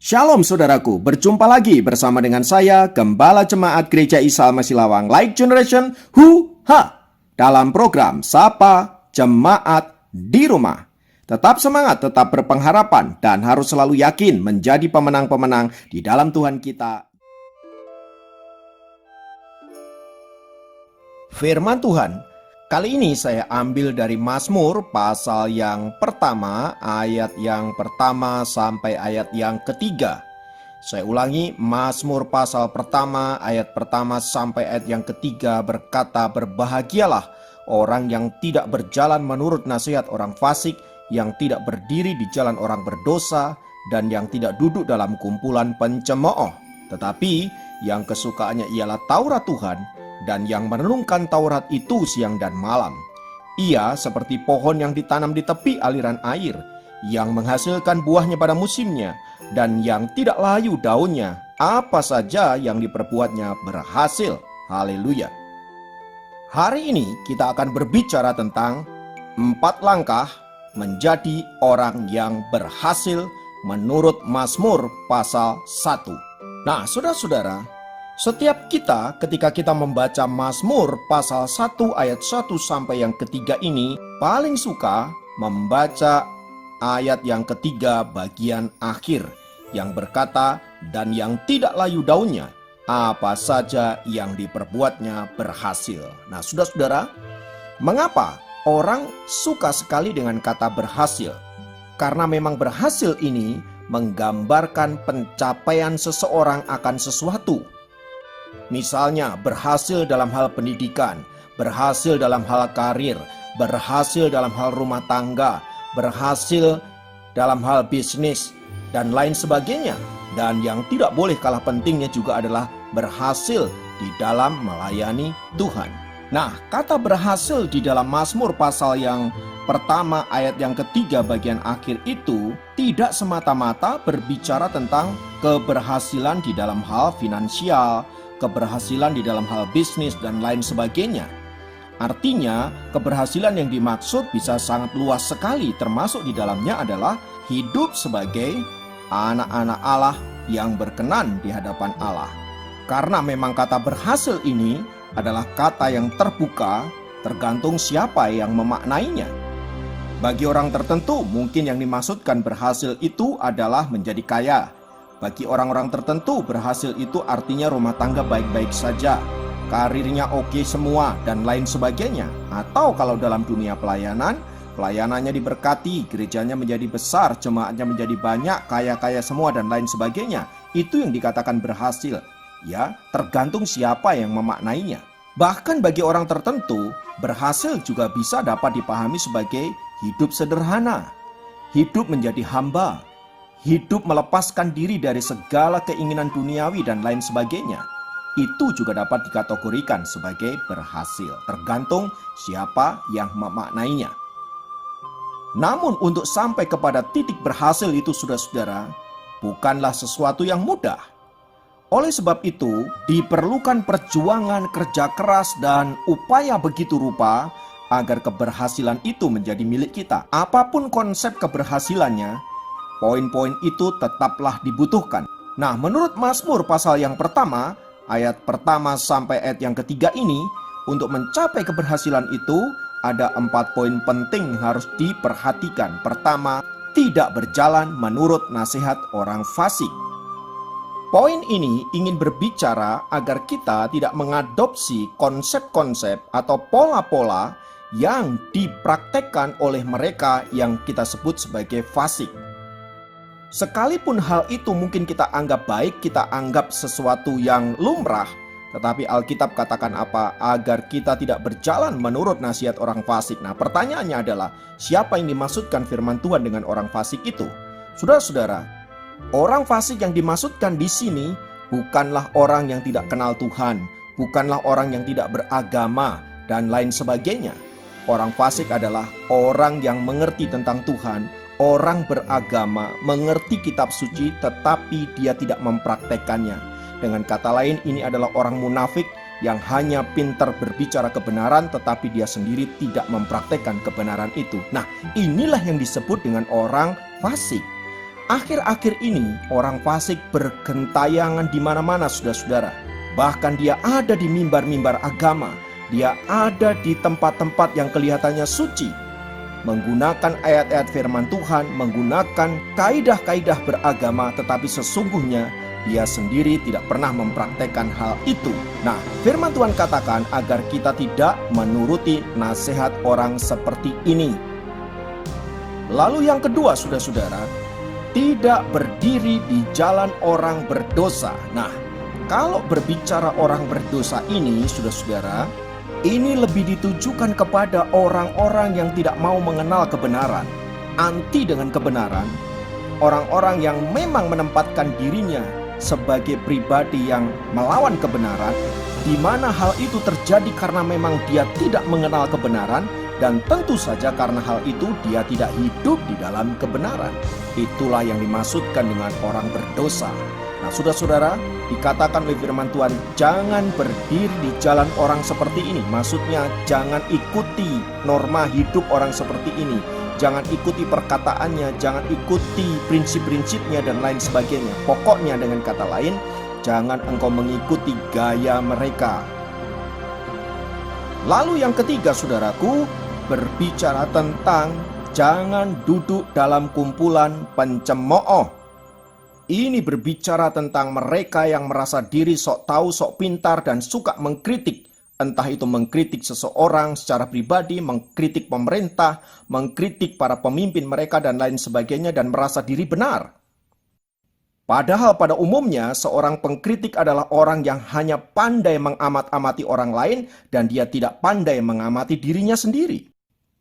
Shalom saudaraku, berjumpa lagi bersama dengan saya, Gembala Jemaat Gereja Isa Al-Masih Lawang Light Generation, dalam program Sapa Jemaat di Rumah. Tetap semangat, tetap berpengharapan, dan harus selalu yakin menjadi pemenang-pemenang di dalam Tuhan kita. Firman Tuhan kali ini saya ambil dari Mazmur pasal yang pertama, ayat yang pertama sampai ayat yang ketiga. Saya ulangi, Mazmur pasal pertama, ayat pertama sampai ayat yang ketiga berkata, "Berbahagialah orang yang tidak berjalan menurut nasihat orang fasik, yang tidak berdiri di jalan orang berdosa, dan yang tidak duduk dalam kumpulan pencemooh. Tetapi yang kesukaannya ialah Taurat Tuhan, dan yang merenungkan Taurat itu siang dan malam. Ia seperti pohon yang ditanam di tepi aliran air, yang menghasilkan buahnya pada musimnya, dan yang tidak layu daunnya. Apa saja yang diperbuatnya berhasil." Haleluya. Hari ini kita akan berbicara tentang 4 langkah menjadi orang yang berhasil menurut Mazmur pasal 1. Nah, saudara-saudara, setiap kita ketika kita membaca Mazmur pasal 1 ayat 1 sampai yang ketiga ini paling suka membaca ayat yang ketiga bagian akhir yang berkata, "Dan yang tidak layu daunnya, apa saja yang diperbuatnya berhasil." Nah, saudara-saudara, mengapa orang suka sekali dengan kata berhasil? Karena memang berhasil ini menggambarkan pencapaian seseorang akan sesuatu. Misalnya berhasil dalam hal pendidikan, berhasil dalam hal karir, berhasil dalam hal rumah tangga, berhasil dalam hal bisnis, dan lain sebagainya. Dan yang tidak boleh kalah pentingnya juga adalah berhasil di dalam melayani Tuhan. Nah, kata berhasil di dalam Mazmur pasal yang pertama ayat yang ketiga bagian akhir itu tidak semata-mata berbicara tentang keberhasilan di dalam hal finansial, keberhasilan di dalam hal bisnis, dan lain sebagainya. Artinya, keberhasilan yang dimaksud bisa sangat luas sekali, termasuk di dalamnya adalah hidup sebagai anak-anak Allah yang berkenan di hadapan Allah. Karena memang kata berhasil ini adalah kata yang terbuka, tergantung siapa yang memaknainya. Bagi orang tertentu, mungkin yang dimaksudkan berhasil itu adalah menjadi kaya. Bagi orang-orang tertentu, berhasil itu artinya rumah tangga baik-baik saja, karirnya oke semua, dan lain sebagainya. Atau kalau dalam dunia pelayanan, pelayanannya diberkati, gerejanya menjadi besar, jemaatnya menjadi banyak, kaya-kaya semua, dan lain sebagainya. Itu yang dikatakan berhasil. Ya, tergantung siapa yang memaknainya. Bahkan bagi orang tertentu, berhasil juga bisa dapat dipahami sebagai hidup sederhana, hidup menjadi hamba, hidup melepaskan diri dari segala keinginan duniawi dan lain sebagainya. Itu juga dapat dikategorikan sebagai berhasil, tergantung siapa yang memaknainya. Namun untuk sampai kepada titik berhasil itu, saudara-saudara, bukanlah sesuatu yang mudah. Oleh sebab itu, diperlukan perjuangan, kerja keras, dan upaya begitu rupa agar keberhasilan itu menjadi milik kita. Apapun konsep keberhasilannya, poin-poin itu tetaplah dibutuhkan. Nah, menurut Mazmur pasal yang pertama, ayat pertama sampai ayat yang ketiga ini, untuk mencapai keberhasilan itu, ada 4 poin penting yang harus diperhatikan. Pertama, tidak berjalan menurut nasihat orang fasik. Poin ini ingin berbicara agar kita tidak mengadopsi konsep-konsep atau pola-pola yang dipraktekkan oleh mereka yang kita sebut sebagai fasik. Sekalipun hal itu mungkin kita anggap baik, kita anggap sesuatu yang lumrah, tetapi Alkitab katakan apa? Agar kita tidak berjalan menurut nasihat orang fasik. Nah, pertanyaannya adalah, siapa yang dimaksudkan firman Tuhan dengan orang fasik itu? Saudara-saudara, orang fasik yang dimaksudkan di sini bukanlah orang yang tidak kenal Tuhan, bukanlah orang yang tidak beragama, dan lain sebagainya. Orang fasik adalah orang yang mengerti tentang Tuhan, orang beragama, mengerti kitab suci, tetapi dia tidak mempraktekkannya. Dengan kata lain, ini adalah orang munafik yang hanya pintar berbicara kebenaran, tetapi dia sendiri tidak mempraktekkan kebenaran itu. Nah, inilah yang disebut dengan orang fasik. akhir-akhir ini orang fasik bergentayangan di mana-mana, saudara-saudara. Bahkan dia ada di mimbar-mimbar agama. Dia ada di tempat-tempat yang kelihatannya suci, menggunakan ayat-ayat firman Tuhan, menggunakan kaidah-kaidah beragama, tetapi sesungguhnya dia sendiri tidak pernah mempraktekkan hal itu. Nah, firman Tuhan katakan agar kita tidak menuruti nasihat orang seperti ini. Lalu yang kedua, saudara-saudara, tidak berdiri di jalan orang berdosa. Nah, kalau berbicara orang berdosa ini, saudara-saudara, ini lebih ditujukan kepada orang-orang yang tidak mau mengenal kebenaran, anti dengan kebenaran, orang-orang yang memang menempatkan dirinya sebagai pribadi yang melawan kebenaran, di mana hal itu terjadi karena memang dia tidak mengenal kebenaran, dan tentu saja karena hal itu dia tidak hidup di dalam kebenaran. Itulah yang dimaksudkan dengan orang berdosa. Nah, saudara-saudara, dikatakan oleh firman Tuhan, jangan berdiri di jalan orang seperti ini. Maksudnya, jangan ikuti norma hidup orang seperti ini. Jangan ikuti perkataannya, jangan ikuti prinsip-prinsipnya dan lain sebagainya. Pokoknya dengan kata lain, jangan engkau mengikuti gaya mereka. Lalu yang ketiga, saudaraku, berbicara tentang jangan duduk dalam kumpulan pencemooh. Ini berbicara tentang mereka yang merasa diri sok tahu, sok pintar, dan suka mengkritik. Entah itu mengkritik seseorang secara pribadi, mengkritik pemerintah, mengkritik para pemimpin mereka, dan lain sebagainya, dan merasa diri benar. Padahal pada umumnya seorang pengkritik adalah orang yang hanya pandai mengamat-amati orang lain, dan dia tidak pandai mengamati dirinya sendiri.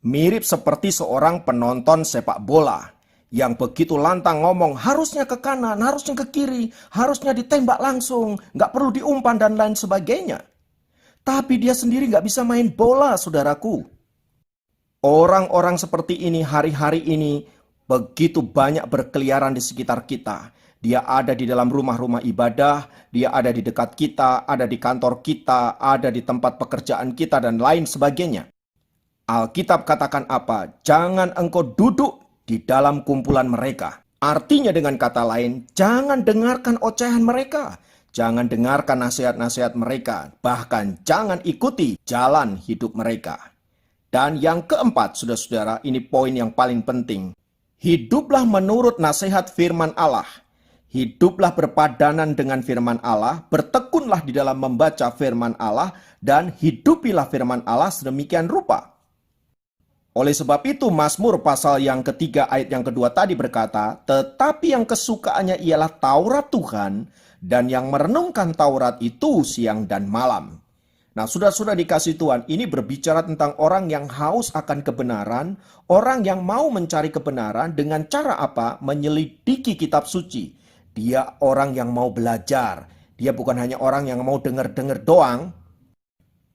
Mirip seperti seorang penonton sepak bola yang begitu lantang ngomong harusnya ke kanan, harusnya ke kiri, harusnya ditembak langsung, nggak perlu diumpan dan lain sebagainya. Tapi dia sendiri nggak bisa main bola, saudaraku. Orang-orang seperti ini hari-hari ini begitu banyak berkeliaran di sekitar kita. Dia ada di dalam rumah-rumah ibadah, dia ada di dekat kita, ada di kantor kita, ada di tempat pekerjaan kita, dan lain sebagainya. Alkitab katakan apa? Jangan engkau duduk di dalam kumpulan mereka. Artinya dengan kata lain, jangan dengarkan ocehan mereka. Jangan dengarkan nasihat-nasihat mereka. Bahkan jangan ikuti jalan hidup mereka. Dan yang keempat, saudara-saudara, ini poin yang paling penting. Hiduplah menurut nasihat firman Allah. Hiduplah berpadanan dengan firman Allah. Bertekunlah di dalam membaca firman Allah. Dan hidupilah firman Allah sedemikian rupa. Oleh sebab itu Mazmur pasal yang ketiga ayat yang kedua tadi berkata, tetapi yang kesukaannya ialah Taurat Tuhan, dan yang merenungkan Taurat itu siang dan malam. Nah, sudah dikasih Tuhan, ini berbicara tentang orang yang haus akan kebenaran, orang yang mau mencari kebenaran dengan cara apa? Menyelidiki kitab suci. Dia orang yang mau belajar. Dia bukan hanya orang yang mau dengar-dengar doang,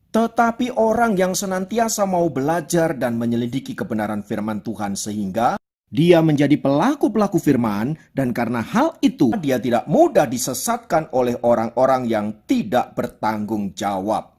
tetapi orang yang senantiasa mau belajar dan menyelidiki kebenaran firman Tuhan sehingga dia menjadi pelaku-pelaku firman, dan karena hal itu dia tidak mudah disesatkan oleh orang-orang yang tidak bertanggung jawab.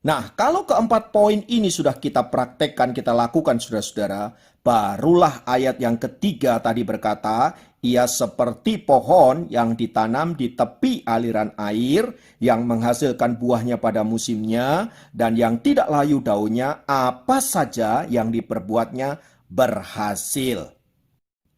Nah, kalau keempat poin ini sudah kita praktekkan, kita lakukan, saudara-saudara, barulah ayat yang ketiga tadi berkata, ia seperti pohon yang ditanam di tepi aliran air, yang menghasilkan buahnya pada musimnya, dan yang tidak layu daunnya, apa saja yang diperbuatnya berhasil.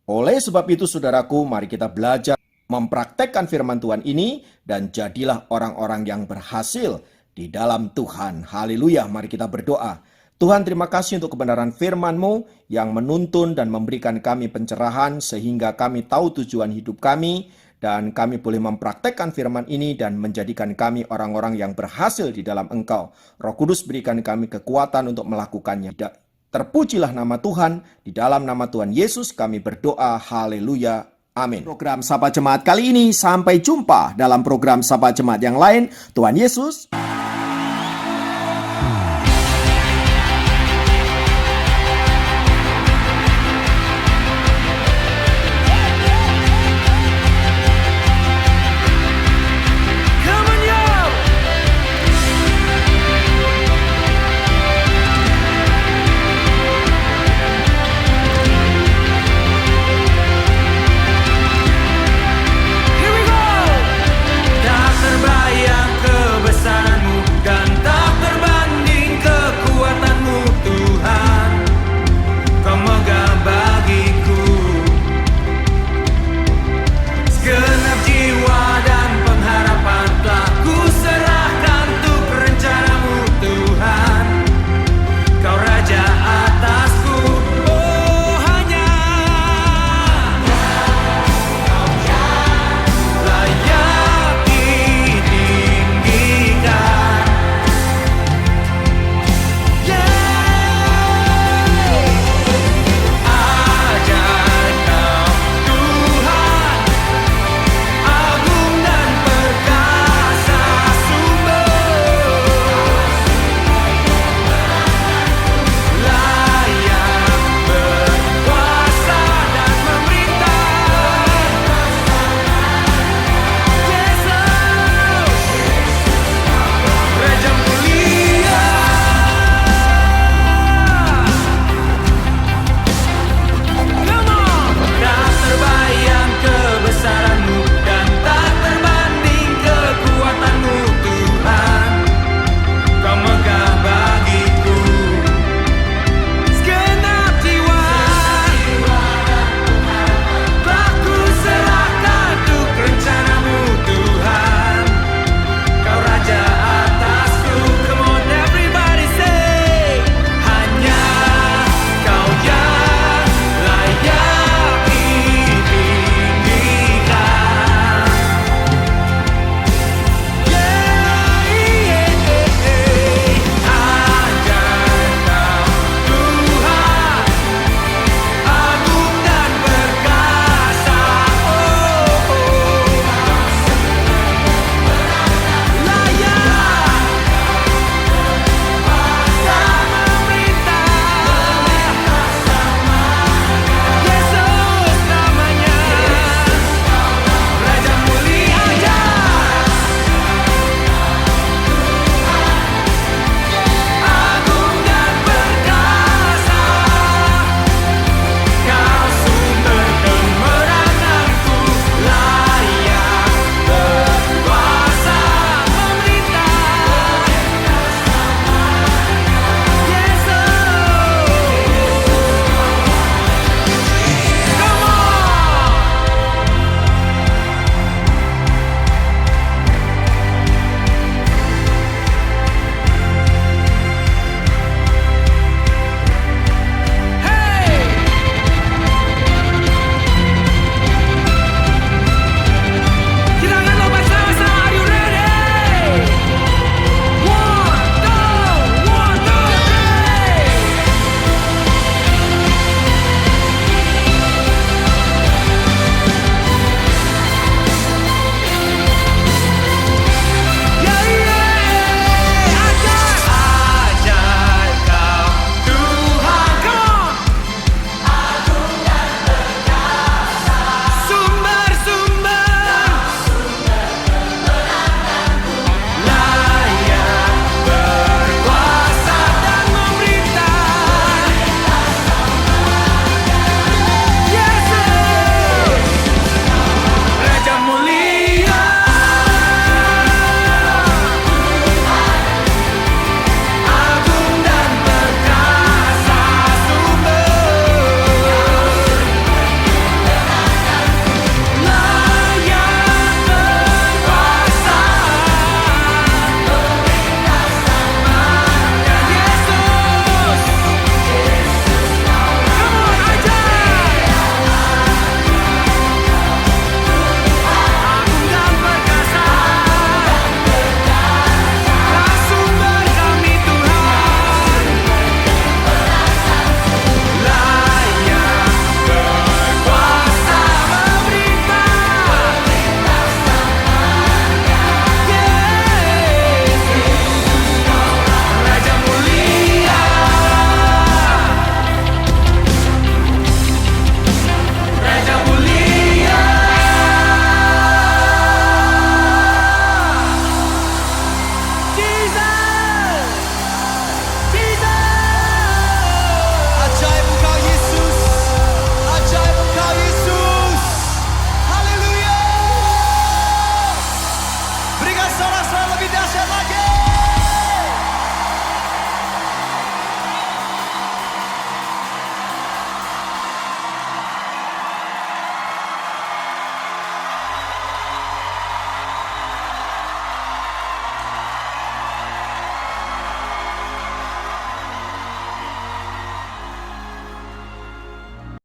Oleh sebab itu, saudaraku, mari kita belajar mempraktekkan firman Tuhan ini, dan jadilah orang-orang yang berhasil di dalam Tuhan. Haleluya, mari kita berdoa. Tuhan, terima kasih untuk kebenaran firman-Mu yang menuntun dan memberikan kami pencerahan sehingga kami tahu tujuan hidup kami, dan kami boleh mempraktekkan firman ini dan menjadikan kami orang-orang yang berhasil di dalam Engkau. Roh Kudus, berikan kami kekuatan untuk melakukannya. Terpujilah nama Tuhan, di dalam nama Tuhan Yesus kami berdoa. Haleluya. Amin. Program Sapa Jemaat kali ini, sampai jumpa dalam program Sapa Jemaat yang lain. Tuhan Yesus